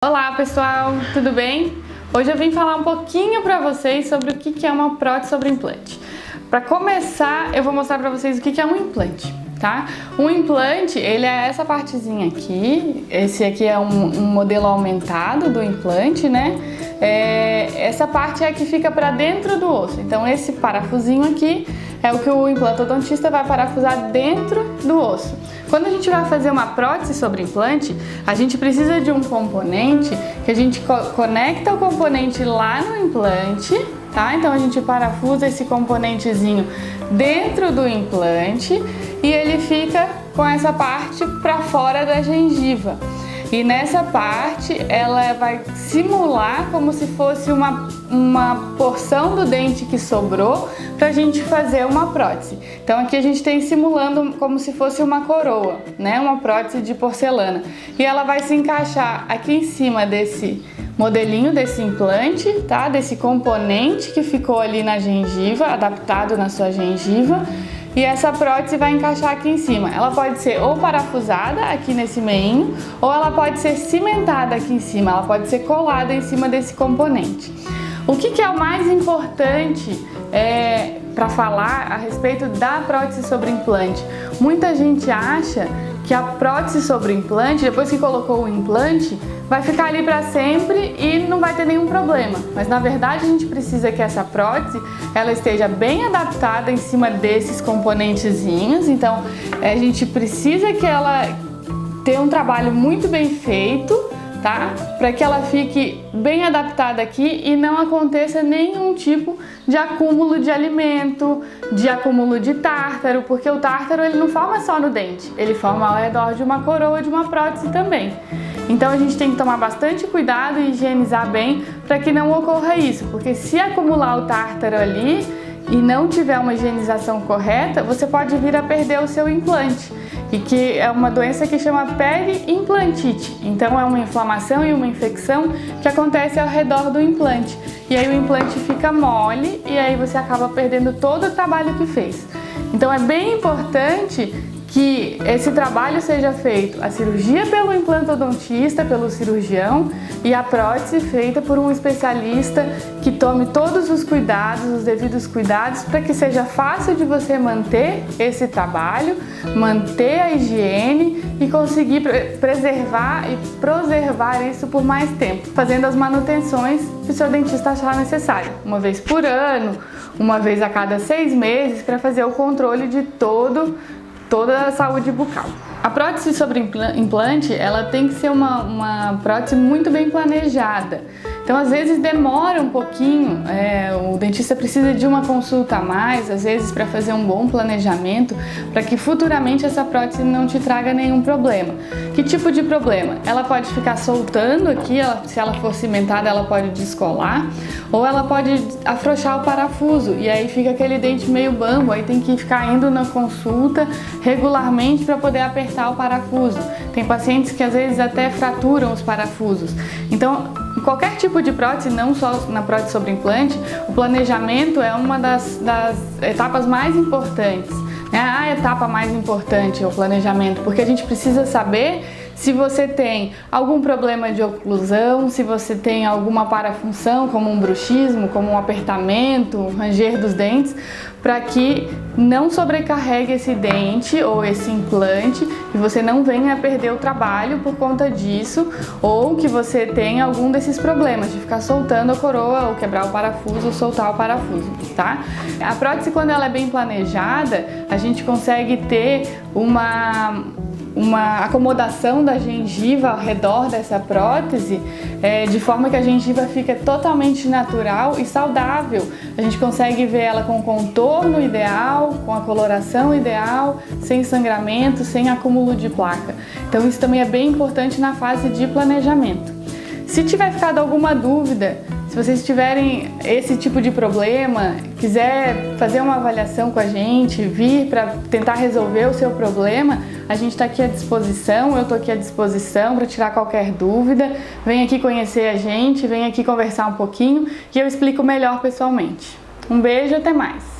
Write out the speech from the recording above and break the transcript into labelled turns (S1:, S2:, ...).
S1: Olá pessoal, tudo bem? Hoje eu vim falar um pouquinho para vocês sobre o que é uma prótese sobre implante. Para começar, eu vou mostrar para vocês o que é um implante, tá? Um implante, ele é essa partezinha aqui, esse aqui é um modelo aumentado do implante, né? Essa parte é a que fica para dentro do osso, então esse parafusinho aqui é o que o implantodontista vai parafusar dentro do osso. Quando a gente vai fazer uma prótese sobre implante, a gente precisa de um componente que a gente conecta o componente lá no implante, tá? Então a gente parafusa esse componentezinho dentro do implante e ele fica com essa parte para fora da gengiva. E nessa parte ela vai simular como se fosse uma porção do dente que sobrou para a gente fazer uma prótese. Então aqui a gente tem simulando como se fosse uma coroa, né? Uma prótese de porcelana. E ela vai se encaixar aqui em cima desse modelinho desse implante, tá? Desse componente que ficou ali na gengiva, adaptado na sua gengiva. E essa prótese vai encaixar aqui em cima. Ela pode ser ou parafusada aqui nesse meinho, ou ela pode ser cimentada aqui em cima, ela pode ser colada em cima desse componente. O que é o mais importante para falar a respeito da prótese sobre implante? Muita gente acha que a prótese sobre implante, depois que colocou o implante, vai ficar ali para sempre e não vai ter nenhum problema. Mas na verdade a gente precisa que essa prótese ela esteja bem adaptada em cima desses componentezinhos. Então a gente precisa que ela tenha um trabalho muito bem feito, tá? Para que ela fique bem adaptada aqui e não aconteça nenhum tipo de acúmulo de alimento, de acúmulo de tártaro, porque o tártaro ele não forma só no dente, ele forma ao redor de uma coroa de uma prótese também. Então a gente tem que tomar bastante cuidado e higienizar bem para que não ocorra isso, porque se acumular o tártaro ali e não tiver uma higienização correta, você pode vir a perder o seu implante, e que é uma doença que chama periimplantite. Então é uma inflamação e uma infecção que acontece ao redor do implante. E aí o implante fica mole e aí você acaba perdendo todo o trabalho que fez. Então é bem importante que esse trabalho seja feito, a cirurgia pelo implantodontista, pelo cirurgião, e a prótese feita por um especialista que tome todos os cuidados, os devidos cuidados, para que seja fácil de você manter esse trabalho, manter a higiene e conseguir preservar e preservar isso por mais tempo, fazendo as manutenções que o seu dentista achar necessário, uma vez por ano, uma vez a cada 6 meses, para fazer o controle de toda a saúde bucal. A prótese sobre implante, ela tem que ser uma prótese muito bem planejada. Então, às vezes demora um pouquinho, o dentista precisa de uma consulta a mais, às vezes para fazer um bom planejamento, para que futuramente essa prótese não te traga nenhum problema. Que tipo de problema? Ela pode ficar soltando aqui, se ela for cimentada, ela pode descolar, ou ela pode afrouxar o parafuso, e aí fica aquele dente meio bambo, aí tem que ficar indo na consulta regularmente para poder apertar o parafuso. Tem pacientes que às vezes até fraturam os parafusos. Então, em qualquer tipo de prótese, não só na prótese sobre implante, o planejamento é uma das etapas mais importantes. A etapa mais importante é o planejamento, porque a gente precisa saber se você tem algum problema de oclusão, se você tem alguma parafunção, como um bruxismo, como um apertamento, um ranger dos dentes, para que não sobrecarregue esse dente ou esse implante e você não venha a perder o trabalho por conta disso, ou que você tenha algum desses problemas de ficar soltando a coroa ou quebrar o parafuso ou soltar o parafuso, tá? A prótese, quando ela é bem planejada, a gente consegue ter uma acomodação da gengiva ao redor dessa prótese, de forma que a gengiva fica totalmente natural e saudável. A gente consegue ver ela com o contorno ideal, com a coloração ideal, sem sangramento, sem acúmulo de placa. Então isso também é bem importante na fase de planejamento. Se tiver ficado alguma dúvida, se vocês tiverem esse tipo de problema, quiser fazer uma avaliação com a gente, vir para tentar resolver o seu problema, a gente está aqui à disposição, eu estou aqui à disposição para tirar qualquer dúvida. Vem aqui conhecer a gente, vem aqui conversar um pouquinho e eu explico melhor pessoalmente. Um beijo e até mais!